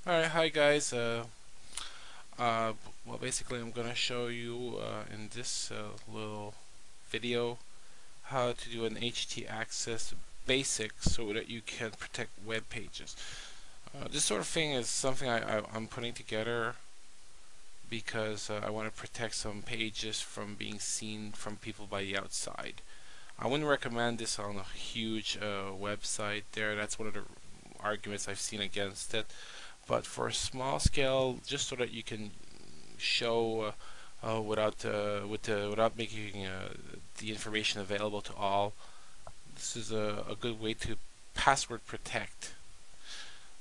Alright, hi guys. Uh, well, basically, I'm gonna show you in this little video how to do an htaccess basic so that you can protect web pages. This sort of thing is something I'm putting together because I want to protect some pages from being seen from people by the outside. I wouldn't recommend this on a huge website there. That's one of the arguments I've seen against it. But for a small scale, just so that you can show without making the information available to all, this is a good way to password protect.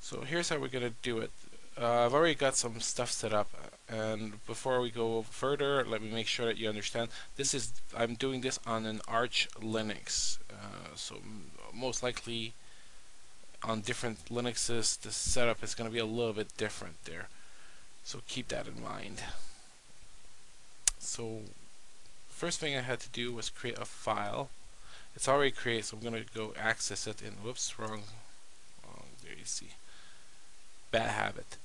So here's how we're gonna do it. I've already got some stuff set up, and before we go further, let me make sure that you understand. I'm doing this on an Arch Linux, so most likely on different Linuxes, the setup is going to be a little bit different there. So keep that in mind. So first thing I had to do was create a file. It's already created, so I'm going to go access it in, whoops, wrong, oh, there you see, bad habit,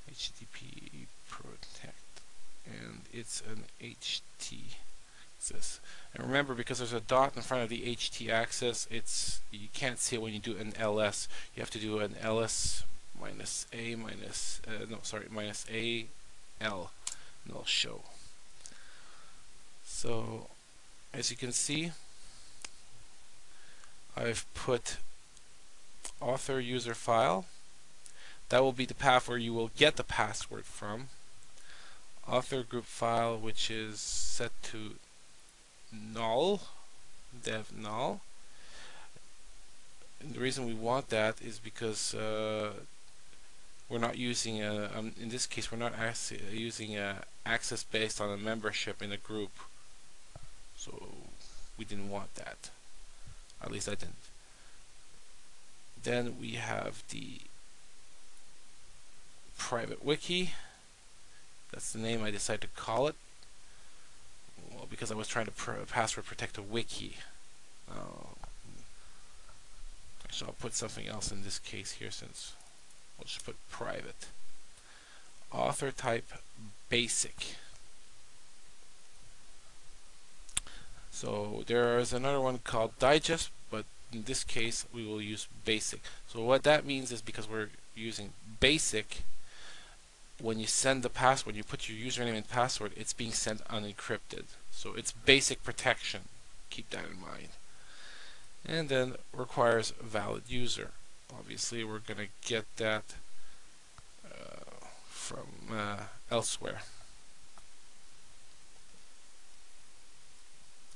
HTTP protect, and it's an htaccess. And remember, because there's a dot in front of the htaccess, you can't see it when you do an ls. You have to do an ls minus a minus minus a l, and it'll show. So as you can see, I've put author user file. That will be the path where you will get the password from. Author group file, which is set to null, dev null. And the reason we want that is because we're not using in this case we're not using access based on a membership in a group, so we didn't want that. At least I didn't. Then we have the private wiki. That's the name I decided to call it. Well, because I was trying to password protect a wiki. So I'll put something else in this case here, since we'll just put private. Author type basic. So there is another one called digest, but in this case we will use basic. So what that means is, because we're using basic, when you send the password, you put your username and password, it's being sent unencrypted. So it's basic protection. Keep that in mind. And then requires valid user. Obviously we're going to get that from elsewhere.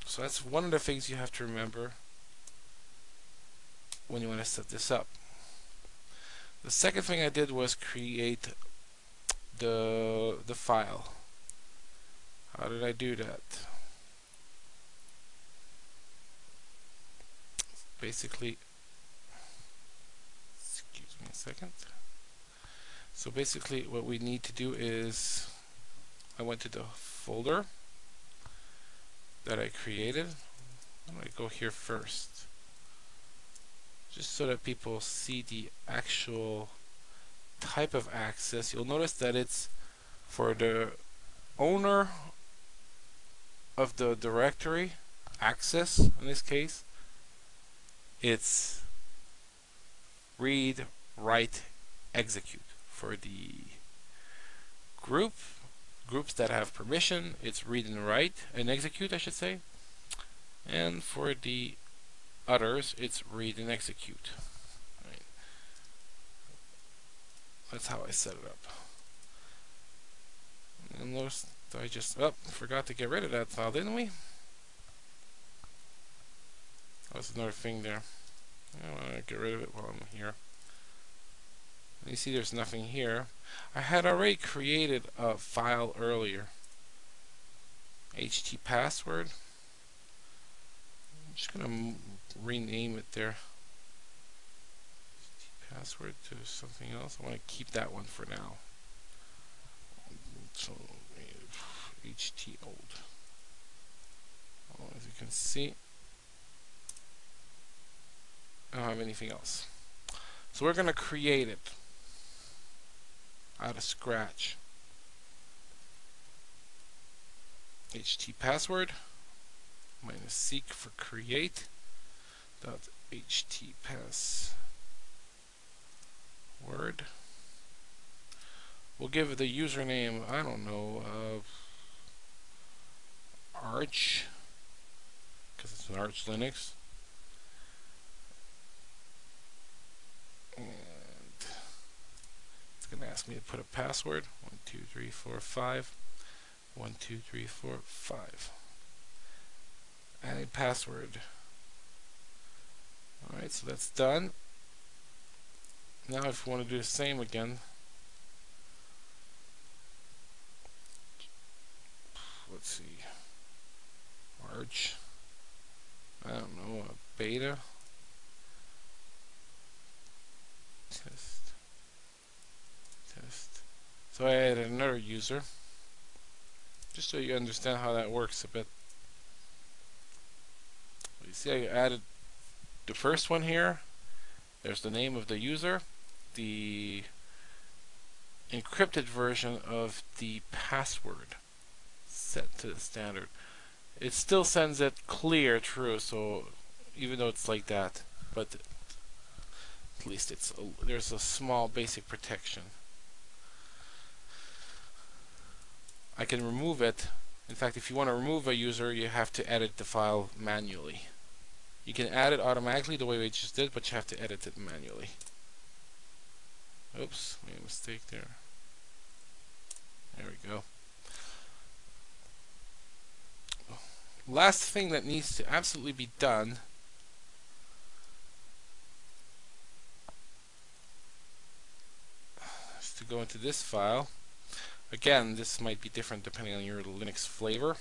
So that's one of the things you have to remember when you want to set this up. The second thing I did was create the file. How did I do that? Basically, excuse me a second. So basically what we need to do is, I went to the folder that I created. I'm going to go here first, just so that people see the actual type of access. You'll notice that it's for the owner of the directory access. In this case, it's read, write, execute. For the groups that have permission, it's read and write and execute, I should say. And for the others, it's read and execute. Right. That's how I set it up. And notice I just forgot to get rid of that file, didn't we? That's another thing there. I want to get rid of it while I'm here. You see there's nothing here. I had already created a file earlier. htapassword. I'm just going to rename it there. Password to something else. I want to keep that one for now. So ht old. As you can see, I don't have anything else. So we're going to create it. out of scratch. htaccess minus seek for create dot htaccess. We'll give it the username, I don't know, Arch, because it's an Arch Linux. And it's going to ask me to put a password. 1, 2, 3, 4, 5. 1, 2, 3, 4, 5. Adding password. Alright, so that's done. Now if we want to do the same again, let's see, Arch, I don't know, a beta, test. So I added another user, just so you understand how that works a bit. You see I added the first one here. There's the name of the user, the encrypted version of the password set to the standard. It still sends it clear true, so even though it's like that, but at least there's a small basic protection. I can remove it. In fact, if you want to remove a user, you have to edit the file manually. You can add it automatically the way we just did, but you have to edit it manually. Oops, made a mistake there. There we go. Last thing that needs to absolutely be done is to go into this file. Again, this might be different depending on your Linux flavor.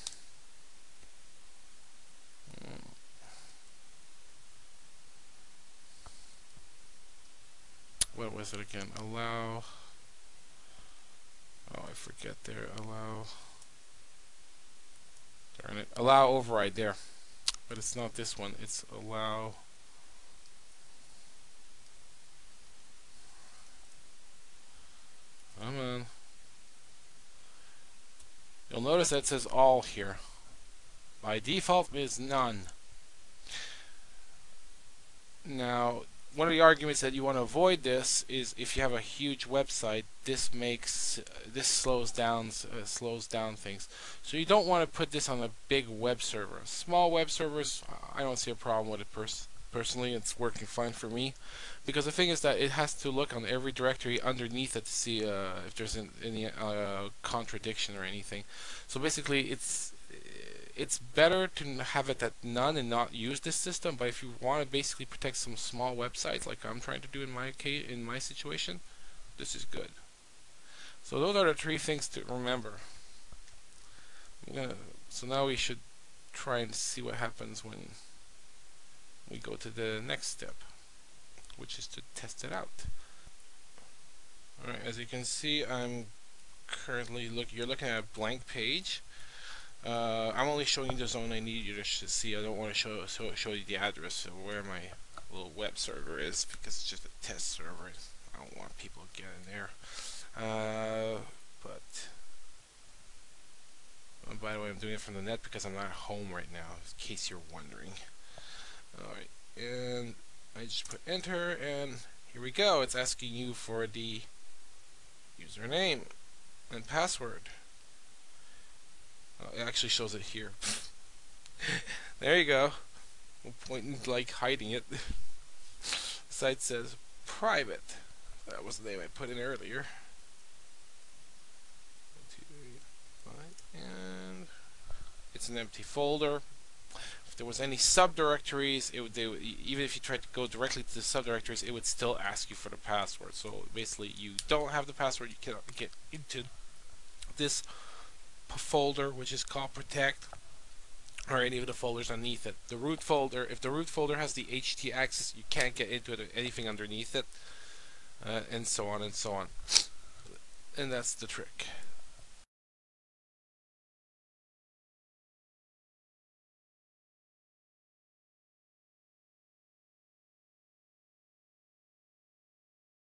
What was it again? Allow. Oh, I forget there. Allow. Darn it. Allow override there. But it's not this one. It's allow. Come on. You'll notice that it says all here. By default, it is none. Now, one of the arguments that you want to avoid this is if you have a huge website, this slows down things. So you don't want to put this on a big web server. Small web servers, I don't see a problem with it personally. It's working fine for me, because the thing is that it has to look on every directory underneath it to see if there's any contradiction or anything. So basically, it's better to have it at none and not use this system. But if you want to basically protect some small websites, like I'm trying to do in my situation, this is good. So those are the 3 things to remember. So now we should try and see what happens when we go to the next step, which is to test it out. Alright, as you can see, I'm currently you're looking at a blank page. I'm only showing you the zone I need you to see. I don't want to show you the address of where my little web server is, because it's just a test server. I don't want people getting there. By the way, I'm doing it from the net because I'm not at home right now, in case you're wondering. Alright, and I just put enter, and here we go. It's asking you for the username and password. It actually shows it here. There you go. No point in like hiding it. The site says private. That was the name I put in earlier. 1, 2, 3, 5, and it's an empty folder. If there was any subdirectories, even if you tried to go directly to the subdirectories, it would still ask you for the password. So basically, you don't have the password, you cannot get into this folder, which is called protect, or any of the folders underneath it. The root folder, if the root folder has the htaccess, you can't get into it, anything underneath it, and so on and so on. And that's the trick.